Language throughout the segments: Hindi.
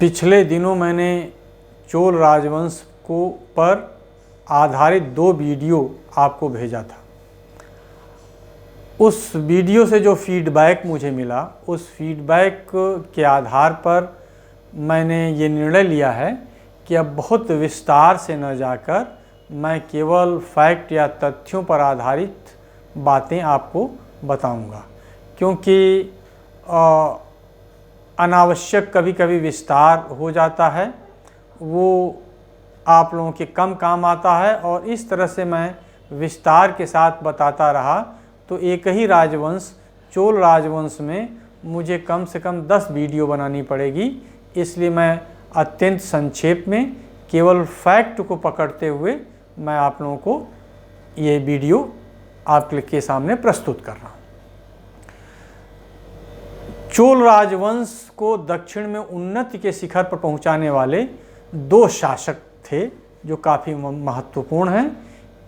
पिछले दिनों मैंने चोल राजवंश को पर आधारित 2 वीडियो आपको भेजा था। उस वीडियो से जो फीडबैक मुझे मिला, उस फीडबैक के आधार पर मैंने ये निर्णय लिया है कि अब बहुत विस्तार से न जाकर मैं केवल फैक्ट या तथ्यों पर आधारित बातें आपको बताऊंगा, क्योंकि अनावश्यक कभी कभी विस्तार हो जाता है, वो आप लोगों के कम काम आता है। और इस तरह से मैं विस्तार के साथ बताता रहा तो एक ही राजवंश चोल राजवंश में मुझे कम से कम 10 वीडियो बनानी पड़ेगी। इसलिए मैं अत्यंत संक्षेप में केवल फैक्ट को पकड़ते हुए मैं आप लोगों को ये वीडियो आपके सामने प्रस्तुत कर रहा हूँ। चोल राजवंश को दक्षिण में उन्नति के शिखर पर पहुंचाने वाले 2 शासक थे जो काफ़ी महत्वपूर्ण हैं।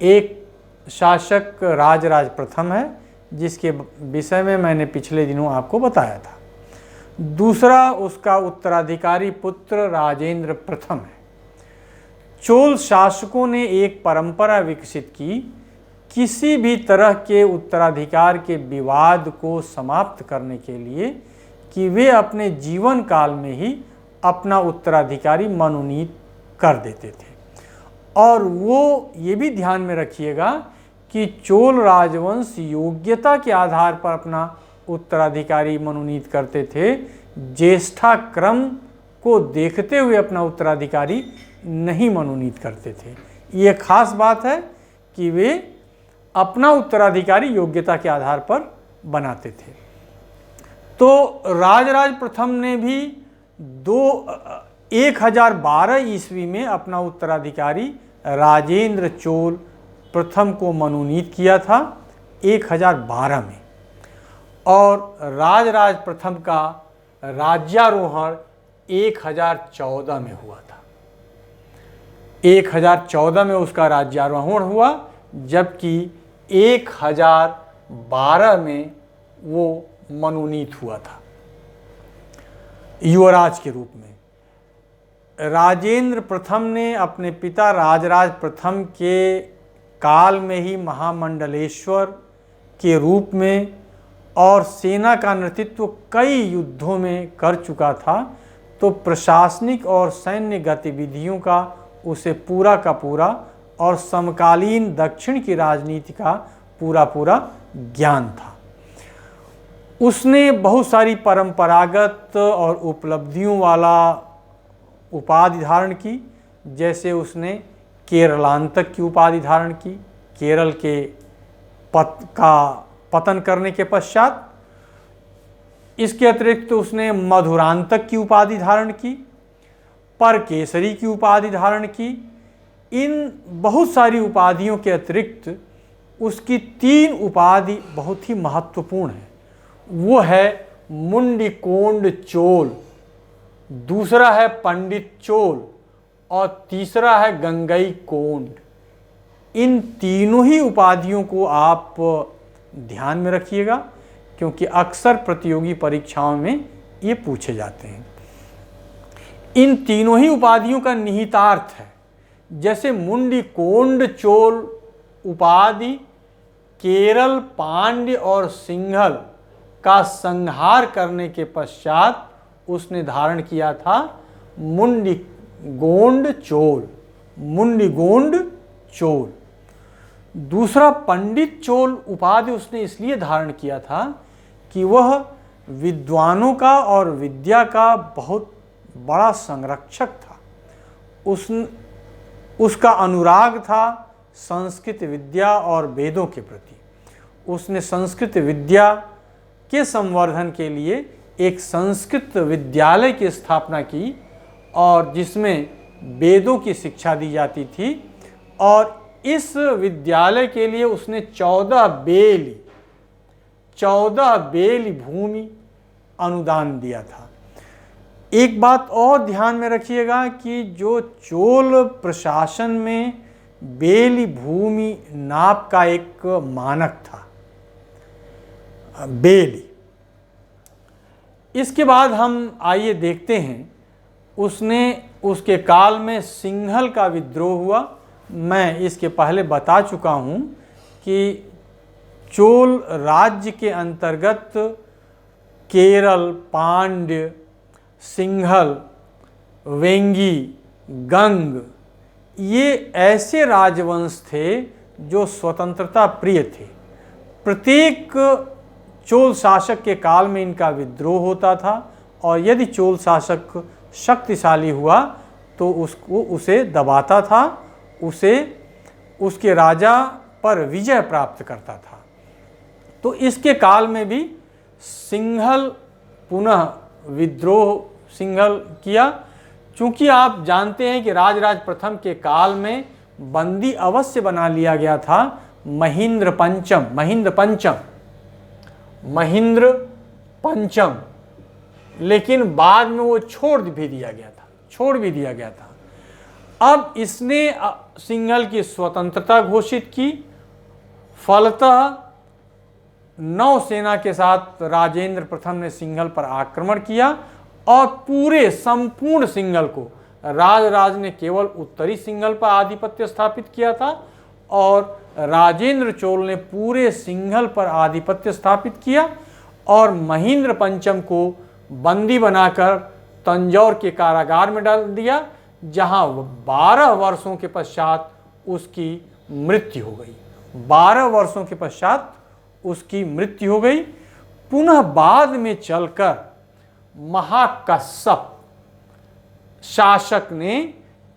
एक शासक राजराज प्रथम है, जिसके विषय में मैंने पिछले दिनों आपको बताया था। दूसरा उसका उत्तराधिकारी पुत्र राजेंद्र प्रथम है। चोल शासकों ने एक परंपरा विकसित की, किसी भी तरह के उत्तराधिकार के विवाद को समाप्त करने के लिए कि वे अपने जीवन काल में ही अपना उत्तराधिकारी मनोनीत कर देते थे। और वो ये भी ध्यान में रखिएगा कि चोल राजवंश योग्यता के आधार पर अपना उत्तराधिकारी मनोनीत करते थे, ज्येष्ठा क्रम को देखते हुए अपना उत्तराधिकारी नहीं मनोनीत करते थे। ये खास बात है कि वे अपना उत्तराधिकारी योग्यता के आधार पर बनाते थे। तो राजराज प्रथम ने भी 1012 ईस्वी में अपना उत्तराधिकारी राजेंद्र चोल प्रथम को मनोनीत किया था 1012 में, और राजराज प्रथम का राज्यारोहण 1014 में हुआ था। 1014 में उसका राज्यारोहण हुआ, जबकि 1012 में वो मनोनीत हुआ था युवराज के रूप में। राजेंद्र प्रथम ने अपने पिता राजराज प्रथम के काल में ही महामंडलेश्वर के रूप में और सेना का नेतृत्व कई युद्धों में कर चुका था, तो प्रशासनिक और सैन्य गतिविधियों का उसे पूरा का पूरा और समकालीन दक्षिण की राजनीति का पूरा ज्ञान था। उसने बहुत सारी परंपरागत और उपलब्धियों वाला उपाधि धारण की, जैसे उसने केरलांतक की उपाधि धारण की केरल के पतन करने के पश्चात। इसके अतिरिक्त उसने मधुरांतक की उपाधि धारण की, परकेसरी की उपाधि धारण की। इन बहुत सारी उपाधियों के अतिरिक्त उसकी 3 उपाधि बहुत ही महत्वपूर्ण है। वो है मुंडिकोंड चोल, दूसरा है पंडित चोल और तीसरा है गंगई कोंड। इन तीनों ही उपाधियों को आप ध्यान में रखिएगा, क्योंकि अक्सर प्रतियोगी परीक्षाओं में ये पूछे जाते हैं। इन तीनों ही उपाधियों का निहितार्थ है, जैसे मुंडिकोंड चोल उपाधि केरल, पांड्य और सिंघल का संहार करने के पश्चात उसने धारण किया था मुंडिगोंड चोल, मुंडिगोंड चोल। दूसरा पंडित चोल उपाधि उसने इसलिए धारण किया था कि वह विद्वानों का और विद्या का बहुत बड़ा संरक्षक था। उसका अनुराग था संस्कृत विद्या और वेदों के प्रति। उसने संस्कृत विद्या के संवर्धन के लिए एक संस्कृत विद्यालय की स्थापना की, और जिसमें वेदों की शिक्षा दी जाती थी। और इस विद्यालय के लिए उसने 14 बेली भूमि अनुदान दिया था। एक बात और ध्यान में रखिएगा कि जो चोल प्रशासन में बेली भूमि नाप का एक मानक था, बेली। इसके बाद हम आइए देखते हैं उसने उसके काल में सिंहल का विद्रोह हुआ। मैं इसके पहले बता चुका हूँ कि चोल राज्य के अंतर्गत केरल, पांड्य, सिंहल, वेंगी, गंग, ये ऐसे राजवंश थे जो स्वतंत्रता प्रिय थे। प्रत्येक चोल शासक के काल में इनका विद्रोह होता था और यदि चोल शासक शक्तिशाली हुआ तो उसे दबाता था, उसे उसके राजा पर विजय प्राप्त करता था। तो इसके काल में भी सिंहल पुनः विद्रोह सिंहल किया। चूंकि आप जानते हैं कि राजराज प्रथम के काल में बंदी अवश्य बना लिया गया था महेंद्र पंचम, लेकिन बाद में वो छोड़ भी दिया गया था। अब इसने सिंहल की स्वतंत्रता घोषित की। फलतः नौसेना के साथ राजेंद्र प्रथम ने सिंहल पर आक्रमण किया और संपूर्ण सिंहल को, राज ने केवल उत्तरी सिंहल पर आधिपत्य स्थापित किया था और राजेंद्र चोल ने पूरे सिंहल पर आधिपत्य स्थापित किया और महेंद्र पंचम को बंदी बनाकर तंजौर के कारागार में डाल दिया, जहां 12 वर्षों के पश्चात उसकी मृत्यु हो गई। 12 वर्षों के पश्चात उसकी मृत्यु हो गई। पुनः बाद में चलकर महाकश्यप शासक ने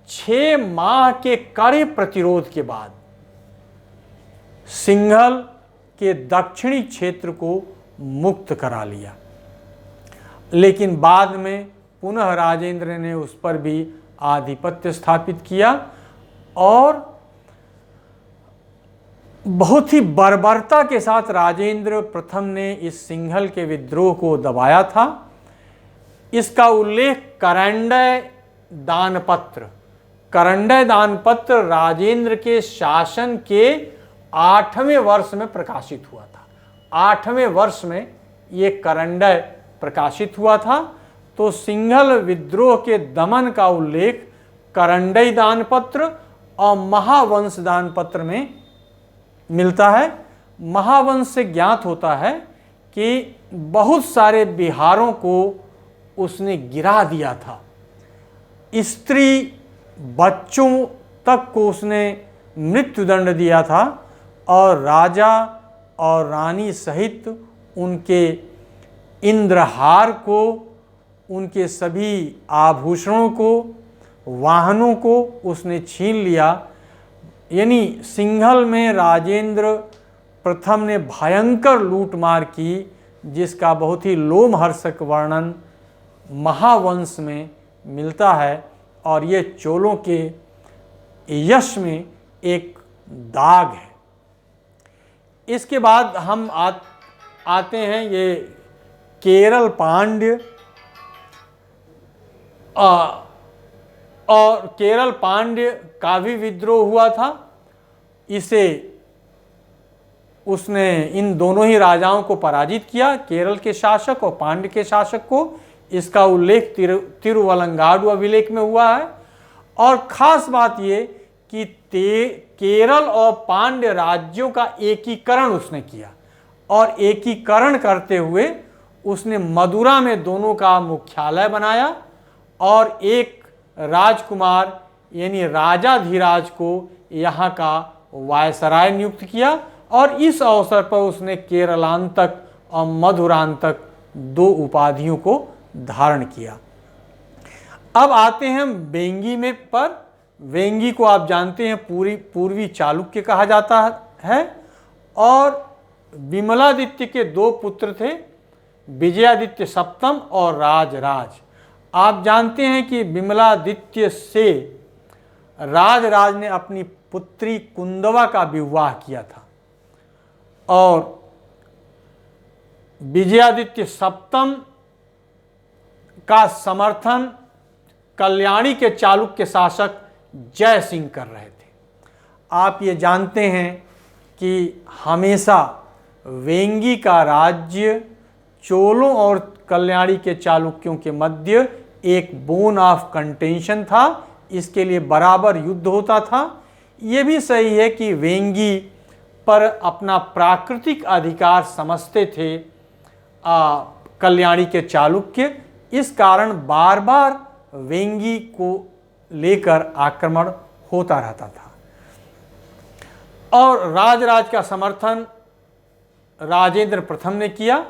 6 माह के कड़े प्रतिरोध के बाद सिंहल के दक्षिणी क्षेत्र को मुक्त करा लिया, लेकिन बाद में पुनः राजेंद्र ने उस पर भी आधिपत्य स्थापित किया और बहुत ही बर्बरता के साथ राजेंद्र प्रथम ने इस सिंहल के विद्रोह को दबाया था। इसका उल्लेख करंडय दानपत्र राजेंद्र के शासन के 8वें वर्ष में प्रकाशित हुआ था। 8वें वर्ष में ये करंडय प्रकाशित हुआ था। तो सिंहल विद्रोह के दमन का उल्लेख करंडई दानपत्र और महावंश दानपत्र में मिलता है। महावंश से ज्ञात होता है कि बहुत सारे बिहारों को उसने गिरा दिया था, स्त्री बच्चों तक को उसने मृत्युदंड दिया था और राजा और रानी सहित उनके इंद्रहार को, उनके सभी आभूषणों को, वाहनों को उसने छीन लिया। यानी सिंहल में राजेंद्र प्रथम ने भयंकर लूटमार की, जिसका बहुत ही लोमहर्षक वर्णन महावंश में मिलता है और ये चोलों के यश में एक दाग है। इसके बाद हम आते हैं ये केरल पांड्य और केरल पांड्य का भी विद्रोह हुआ था। इसे उसने इन दोनों ही राजाओं को पराजित किया, केरल के शासक और पांड्य के शासक को। इसका उल्लेख तिरुवलंगाडु अभिलेख में हुआ है। और खास बात ये कि केरल और पांड्य राज्यों का एकीकरण उसने किया और एकीकरण करते हुए उसने मदुरा में दोनों का मुख्यालय बनाया और एक राजकुमार यानी राजाधिराज को यहाँ का वायसराय नियुक्त किया और इस अवसर पर उसने केरलांतक और मधुरांतक 2 उपाधियों को धारण किया। अब आते हैं वेंगी में पर। वेंगी को आप जानते हैं पूर्वी चालुक्य कहा जाता है और विमलादित्य के 2 पुत्र थे, विजयादित्य सप्तम और राजराज। आप जानते हैं कि विमलादित्य से राजराज ने अपनी पुत्री कुंदवा का विवाह किया था और विजयादित्य सप्तम का समर्थन कल्याणी के चालुक्य शासक जय सिंह कर रहे थे। आप ये जानते हैं कि हमेशा वेंगी का राज्य चोलों और कल्याणी के चालुक्यों के मध्य एक बोन ऑफ कंटेंशन था, इसके लिए बराबर युद्ध होता था। ये भी सही है कि वेंगी पर अपना प्राकृतिक अधिकार समझते थे कल्याणी के चालुक्य, इस कारण बार बार वेंगी को लेकर आक्रमण होता रहता था। और राजराज का समर्थन राजेंद्र प्रथम ने किया।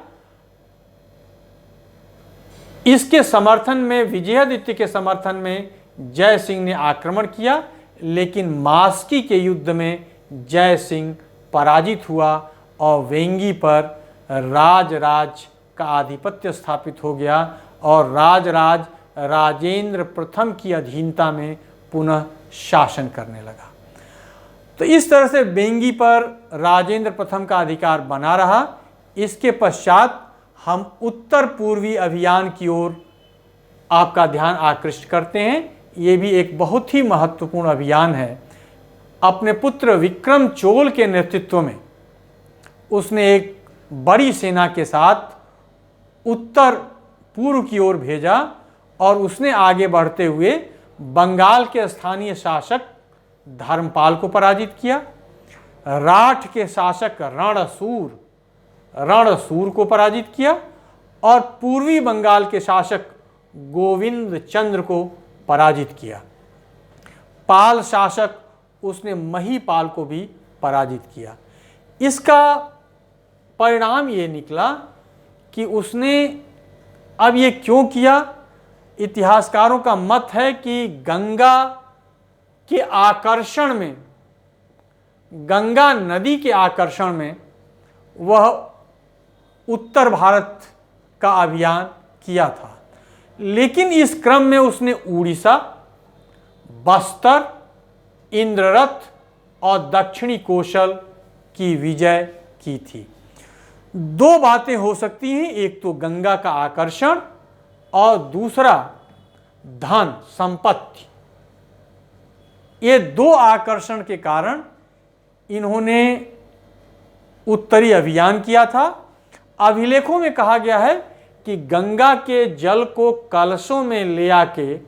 इसके समर्थन में, विजयादित्य के समर्थन में जय सिंह ने आक्रमण किया, लेकिन मास्की के युद्ध में जय सिंह पराजित हुआ और वेंगी पर राजराज का आधिपत्य स्थापित हो गया और राजराज राजेंद्र प्रथम की अधीनता में पुनः शासन करने लगा। तो इस तरह से वेंगी पर राजेंद्र प्रथम का अधिकार बना रहा। इसके पश्चात हम उत्तर पूर्वी अभियान की ओर आपका ध्यान आकृष्ट करते हैं। ये भी एक बहुत ही महत्वपूर्ण अभियान है। अपने पुत्र विक्रम चोल के नेतृत्व में उसने एक बड़ी सेना के साथ उत्तर पूर्व की ओर भेजा और उसने आगे बढ़ते हुए बंगाल के स्थानीय शासक धर्मपाल को पराजित किया, राठ के शासक रणसूर को पराजित किया और पूर्वी बंगाल के शासक गोविंद चंद्र को पराजित किया। पाल शासक उसने महीपाल को भी पराजित किया। इसका परिणाम ये निकला कि उसने अब ये क्यों किया। इतिहासकारों का मत है कि गंगा के आकर्षण में, गंगा नदी के आकर्षण में वह उत्तर भारत का अभियान किया था, लेकिन इस क्रम में उसने उड़ीसा, बस्तर, इंद्ररथ और दक्षिणी कौशल की विजय की थी। दो बातें हो सकती हैं, एक तो गंगा का आकर्षण और दूसरा धन संपत्ति। ये दो आकर्षण के कारण इन्होंने उत्तरी अभियान किया था। अभिलेखों में कहा गया है कि गंगा के जल को कलशों में ले आके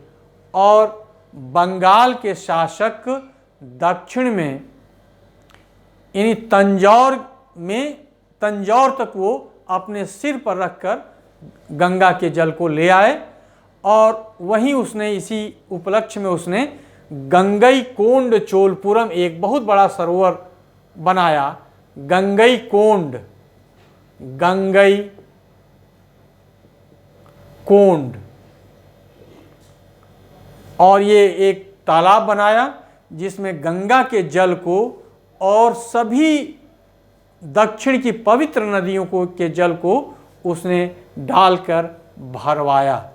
और बंगाल के शासक दक्षिण में यानी तंजौर तक वो अपने सिर पर रखकर गंगा के जल को ले आए और वहीं उसने इसी उपलक्ष्य में उसने गंगई कोंड चोलपुरम एक बहुत बड़ा सरोवर बनाया। गंगई कोंड और ये एक तालाब बनाया जिसमें गंगा के जल को और सभी दक्षिण की पवित्र नदियों के जल को उसने डालकर भरवाया।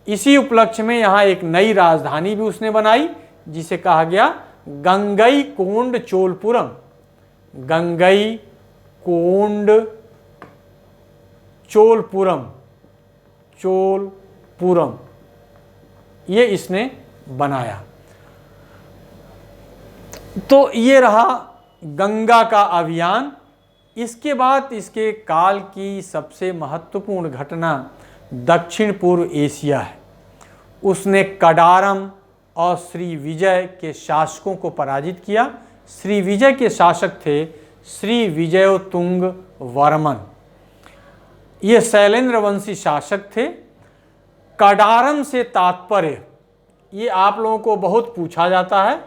इसी उपलक्ष्य में यहाँ एक नई राजधानी भी उसने बनाई जिसे कहा गया गंगई कोंड चोलपुरम। गंगई कोंड चोलपुरम ये इसने बनाया। तो ये रहा गंगा का अभियान। इसके बाद इसके काल की सबसे महत्वपूर्ण घटना दक्षिण पूर्व एशिया है। उसने कडारम और श्री विजय के शासकों को पराजित किया। श्री विजय के शासक थे श्री विजयोतुंग वर्मन। ये शैलेंद्र वंशी शासक थे। कडारम से तात्पर्य, ये आप लोगों को बहुत पूछा जाता है।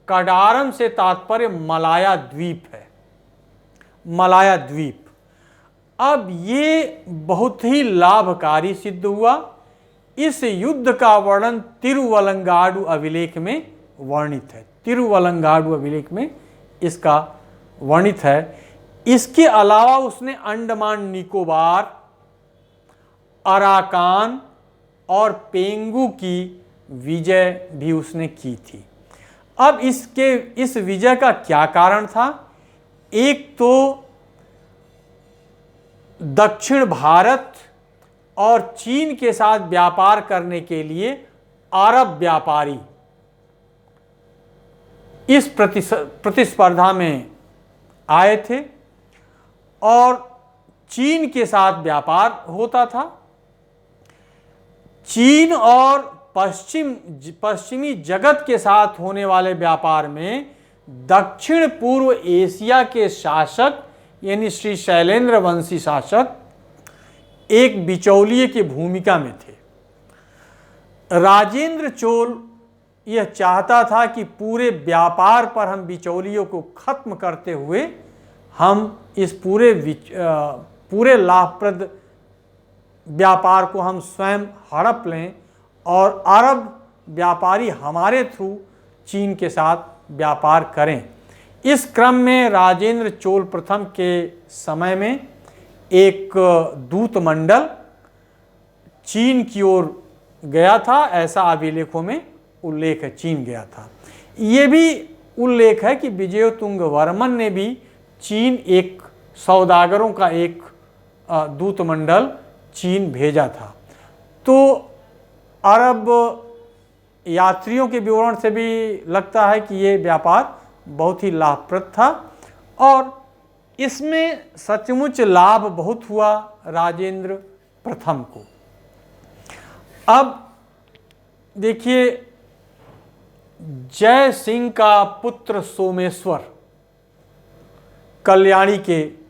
कडारम से तात्पर्य मलाया द्वीप है, मलाया द्वीप। अब ये बहुत ही लाभकारी सिद्ध हुआ। इस युद्ध का वर्णन तिरुवलंगाडु अभिलेख में वर्णित है। तिरुवलंगाडु अभिलेख में इसका वर्णित है। इसके अलावा उसने अंडमान निकोबार, अराकान और पेंगू की विजय भी उसने की थी। अब इस विजय का क्या कारण था? एक तो दक्षिण भारत और चीन के साथ व्यापार करने के लिए अरब व्यापारी इस प्रतिस्पर्धा में आए थे और चीन के साथ व्यापार होता था चीन और पश्चिमी जगत के साथ होने वाले व्यापार में दक्षिण पूर्व एशिया के शासक यानी श्री शैलेंद्र वंशी शासक एक बिचौलिए की भूमिका में थे। राजेंद्र चोल यह चाहता था कि पूरे व्यापार पर हम बिचौलियों को खत्म करते हुए हम इस पूरे लाभप्रद व्यापार को हम स्वयं हड़प लें और अरब व्यापारी हमारे थ्रू चीन के साथ व्यापार करें। इस क्रम में राजेंद्र चोल प्रथम के समय में एक दूत मंडल चीन की ओर गया था, ऐसा अभिलेखों में उल्लेख है, चीन गया था। ये भी उल्लेख है कि विजयोतुंग वर्मन ने भी चीन एक सौदागरों का एक दूत मंडल चीन भेजा था। तो अरब यात्रियों के विवरण से भी लगता है कि ये व्यापार बहुत ही लाभप्रद था और इसमें सचमुच लाभ बहुत हुआ राजेंद्र प्रथम को। अब देखिए, जय सिंह का पुत्र सोमेश्वर कल्याणी के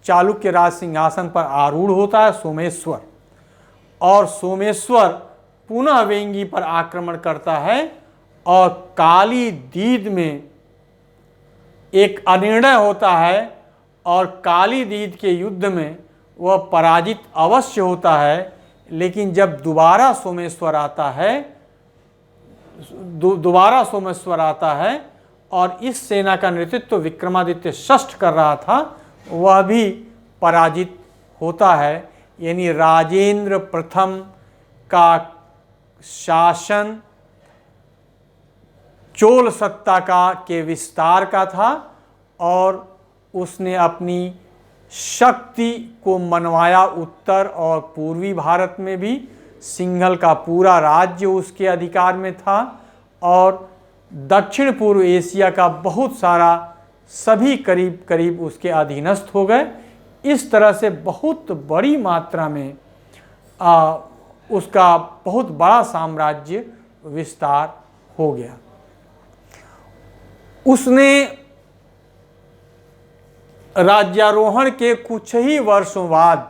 चालुक्य राज सिंहासन पर आरूढ़ होता है सोमेश्वर, और सोमेश्वर पुनः वेंगी पर आक्रमण करता है और काली दीद में एक अनिर्णय होता है और काली दीद के युद्ध में वह पराजित अवश्य होता है। लेकिन जब दोबारा सोमेश्वर आता है और इस सेना का नेतृत्व विक्रमादित्य षष्ठ कर रहा था, वह भी पराजित होता है। यानी राजेंद्र प्रथम का शासन चोल सत्ता के विस्तार का था और उसने अपनी शक्ति को मनवाया। उत्तर और पूर्वी भारत में भी सिंघल का पूरा राज्य उसके अधिकार में था और दक्षिण पूर्व एशिया का बहुत सारा सभी करीब करीब उसके अधीनस्थ हो गए। इस तरह से बहुत बड़ी मात्रा में उसका बहुत बड़ा साम्राज्य विस्तार हो गया। उसने राज्यारोहण के कुछ ही वर्षों बाद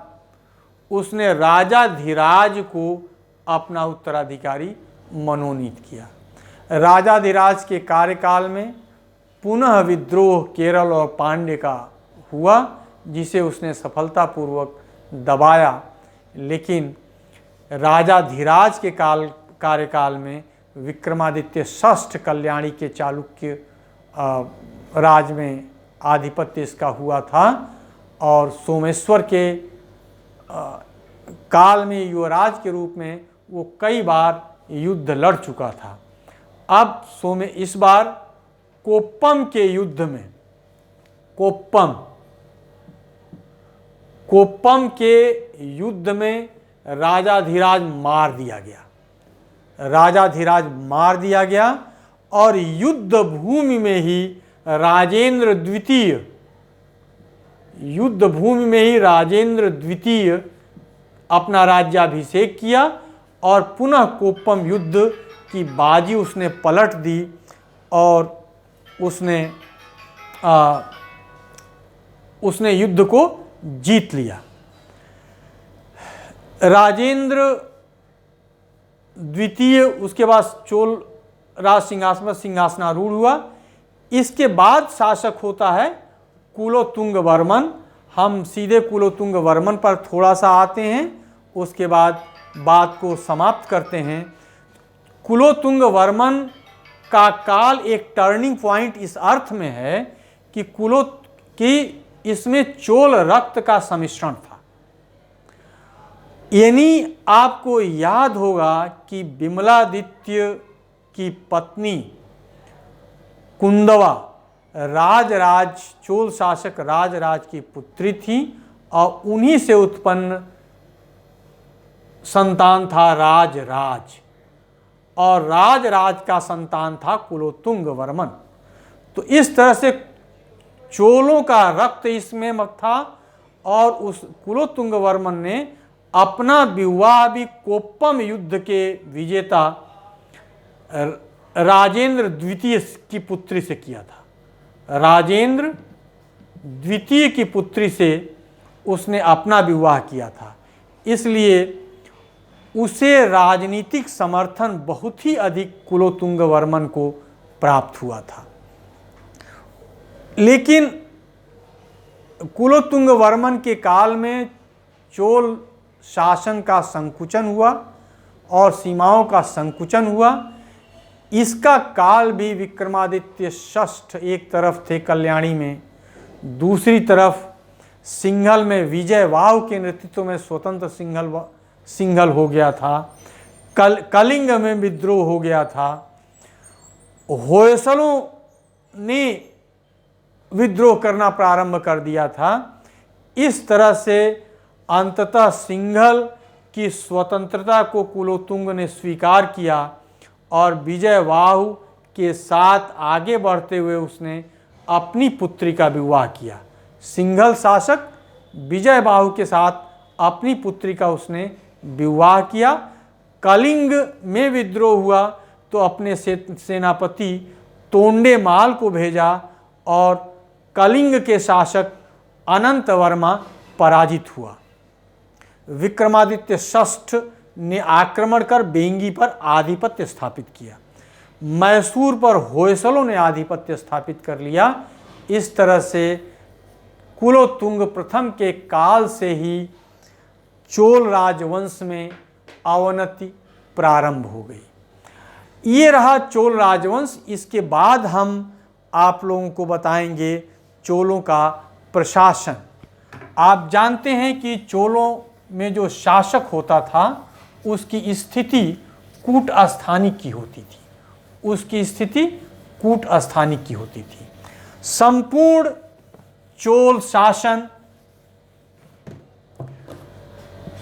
उसने राजाधिराज को अपना उत्तराधिकारी मनोनीत किया। राजाधिराज के कार्यकाल में पुनः विद्रोह केरल और पांड्य का हुआ, जिसे उसने सफलतापूर्वक दबाया। लेकिन राजाधिराज के कार्यकाल में विक्रमादित्य षष्ठ कल्याणी के चालुक्य राज में आधिपत्य इसका हुआ था और सोमेश्वर के काल में युवराज के रूप में वो कई बार युद्ध लड़ चुका था। अब इस बार कोप्पम के युद्ध में कोप्पम के युद्ध में राजाधिराज मार दिया गया और युद्ध भूमि में ही राजेंद्र द्वितीय अपना राज्याभिषेक किया और पुनः कोप्पम युद्ध की बाजी उसने पलट दी और उसने युद्ध को जीत लिया। राजेंद्र द्वितीय उसके बाद चोल राज सिंहासन पर सिंहासनारूढ़ हुआ। इसके बाद शासक होता है कुलोतुंग वर्मन। हम सीधे कुलोतुंग वर्मन पर थोड़ा सा आते हैं, उसके बाद बात को समाप्त करते हैं। कुलोतुंग वर्मन का काल एक टर्निंग पॉइंट इस अर्थ में है कि इसमें चोल रक्त का सम्मिश्रण था। यानी आपको याद होगा कि विमलादित्य की पत्नी कुंदवा चोल शासक राजराज की पुत्री थी और उन्हीं से उत्पन्न संतान था राजराज और राजराज का संतान था कुलोतुंग वर्मन। तो इस तरह से चोलों का रक्त इसमें था और उस कुलोतुंग वर्मन ने अपना विवाह भी कोप्पम युद्ध के विजेता राजेंद्र द्वितीय की पुत्री से किया था। राजेंद्र द्वितीय की पुत्री से उसने अपना विवाह किया था, इसलिए उसे राजनीतिक समर्थन बहुत ही अधिक कुलोत्तुंग वर्मन को प्राप्त हुआ था। लेकिन कुलोत्तुंग वर्मन के काल में चोल शासन का संकुचन हुआ और सीमाओं का संकुचन हुआ। इसका काल भी विक्रमादित्य षष्ठ एक तरफ थे कल्याणी में, दूसरी तरफ सिंघल में विजय वाव के नेतृत्व में स्वतंत्र सिंघल हो गया था। कलिंग में विद्रोह हो गया था। होयसलों ने विद्रोह करना प्रारंभ कर दिया था। इस तरह से अंततः सिंघल की स्वतंत्रता को कुलोत्तुंग ने स्वीकार किया और विजय वाहु के साथ आगे बढ़ते हुए उसने अपनी पुत्री का विवाह किया। सिंघल शासक विजय बाहु के साथ अपनी पुत्री का उसने विवाह किया। कलिंग में विद्रोह हुआ तो अपने सेनापति तोंडेमाल को भेजा और कलिंग के शासक अनंत वर्मा पराजित हुआ। विक्रमादित्य षष्ठ ने आक्रमण कर बेंगी पर आधिपत्य स्थापित किया। मैसूर पर होयसलों ने आधिपत्य स्थापित कर लिया। इस तरह से कुलोत्तुंग प्रथम के काल से ही चोल राजवंश में अवनति प्रारंभ हो गई। ये रहा चोल राजवंश। इसके बाद हम आप लोगों को बताएंगे चोलों का प्रशासन। आप जानते हैं कि चोलों में जो शासक होता था उसकी स्थिति कूट स्थानिक की होती थी। उसकी स्थिति कूट स्थानिक की होती थी। संपूर्ण चोल शासन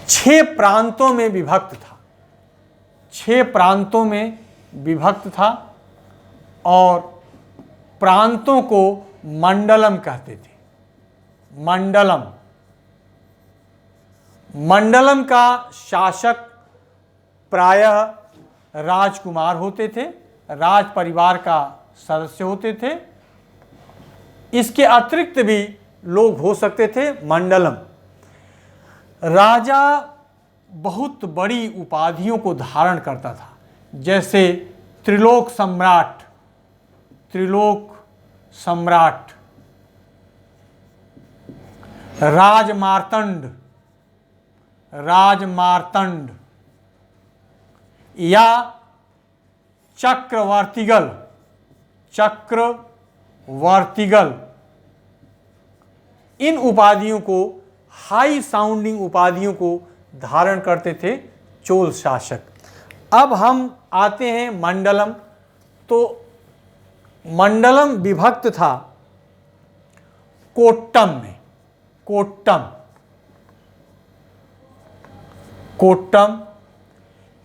6 प्रांतों में विभक्त था। 6 प्रांतों में विभक्त था और प्रांतों को मंडलम कहते थे। मंडलम का शासक प्रायः राजकुमार होते थे, राज परिवार का सदस्य होते थे। इसके अतिरिक्त भी लोग हो सकते थे। मंडलम राजा बहुत बड़ी उपाधियों को धारण करता था, जैसे त्रिलोक सम्राट, राजमार्तंड या चक्रवर्तिगल। इन उपाधियों को, हाई साउंडिंग उपाधियों को धारण करते थे चोल शासक। अब हम आते हैं मंडलम। तो मंडलम विभक्त था कोट्टम में। कोट्टम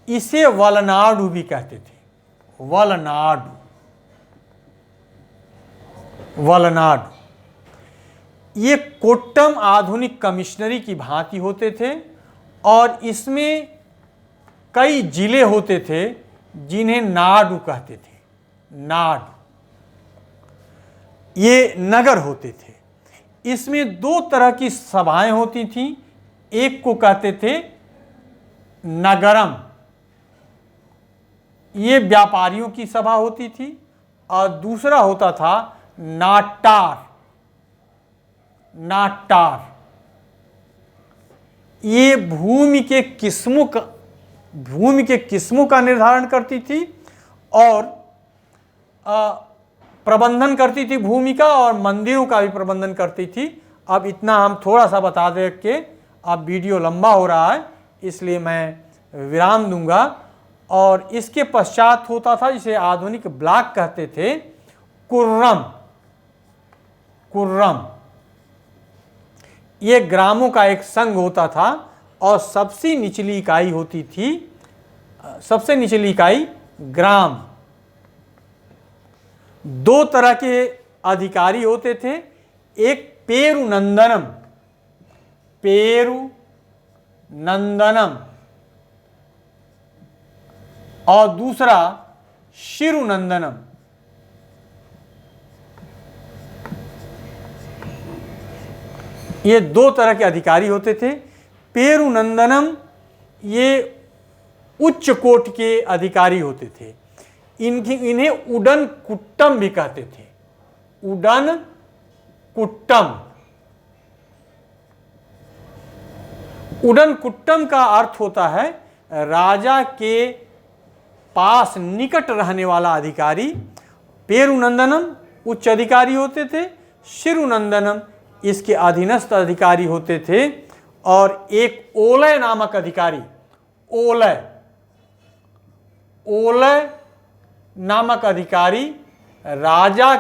इसे वलनाडु भी कहते थे। वलनाडु ये कोट्टम आधुनिक कमिश्नरी की भांति होते थे और इसमें कई जिले होते थे जिन्हें नाडु कहते थे। ये नगर होते थे। इसमें 2 तरह की सभाएं होती थीं। एक को कहते थे नगरम, ये व्यापारियों की सभा होती थी, और दूसरा होता था नाट्टार। ये भूमि के किस्मों का निर्धारण करती थी और प्रबंधन करती थी भूमि का, और मंदिरों का भी प्रबंधन करती थी। अब इतना हम थोड़ा सा बता दे के, अब वीडियो लंबा हो रहा है इसलिए मैं विराम दूंगा। और इसके पश्चात होता था, जिसे आधुनिक ब्लॉक कहते थे, कुर्रम। ये ग्रामों का एक संघ होता था और सबसे निचली इकाई ग्राम। 2 तरह के अधिकारी होते थे। एक पेरु नंदनम और दूसरा शिरुनंदनम। ये दो तरह के अधिकारी होते थे। पेरुनंदनम ये उच्च कोटि के अधिकारी होते थे। इन्हें उडन कुट्टम भी कहते थे। उडन कुट्टम। उडन कुट्टम का अर्थ होता है राजा के पास निकट रहने वाला अधिकारी। पेरुनंदनम उच्च अधिकारी होते थे। शिरुनंदनम इसके अधीनस्थ अधिकारी होते थे। और एक ओलय नामक अधिकारी, ओलय नामक अधिकारी राजा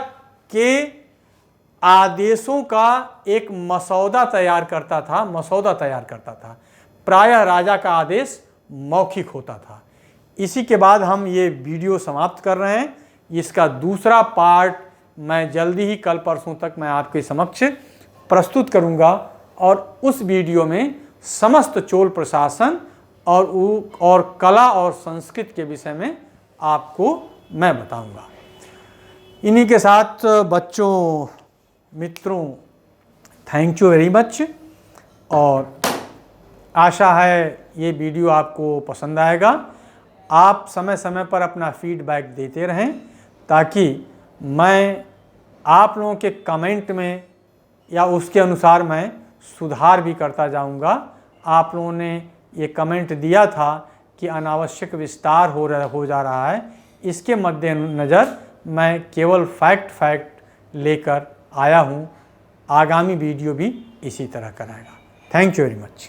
के आदेशों का एक मसौदा तैयार करता था। प्रायः राजा का आदेश मौखिक होता था। इसी के बाद हम ये वीडियो समाप्त कर रहे हैं। इसका दूसरा पार्ट मैं जल्दी ही कल परसों तक मैं आपके समक्ष प्रस्तुत करूंगा और उस वीडियो में समस्त चोल प्रशासन और कला और संस्कृत के विषय में आपको मैं बताऊंगा। इन्हीं के साथ बच्चों, मित्रों, थैंक यू वेरी मच। और आशा है ये वीडियो आपको पसंद आएगा। आप समय समय पर अपना फीडबैक देते रहें ताकि मैं आप लोगों के कमेंट में या उसके अनुसार मैं सुधार भी करता जाऊंगा। आप लोगों ने ये कमेंट दिया था कि अनावश्यक विस्तार हो जा रहा है। इसके मद्देनज़र मैं केवल फैक्ट लेकर आया हूँ। आगामी वीडियो भी इसी तरह कराएगा। Thank you very much.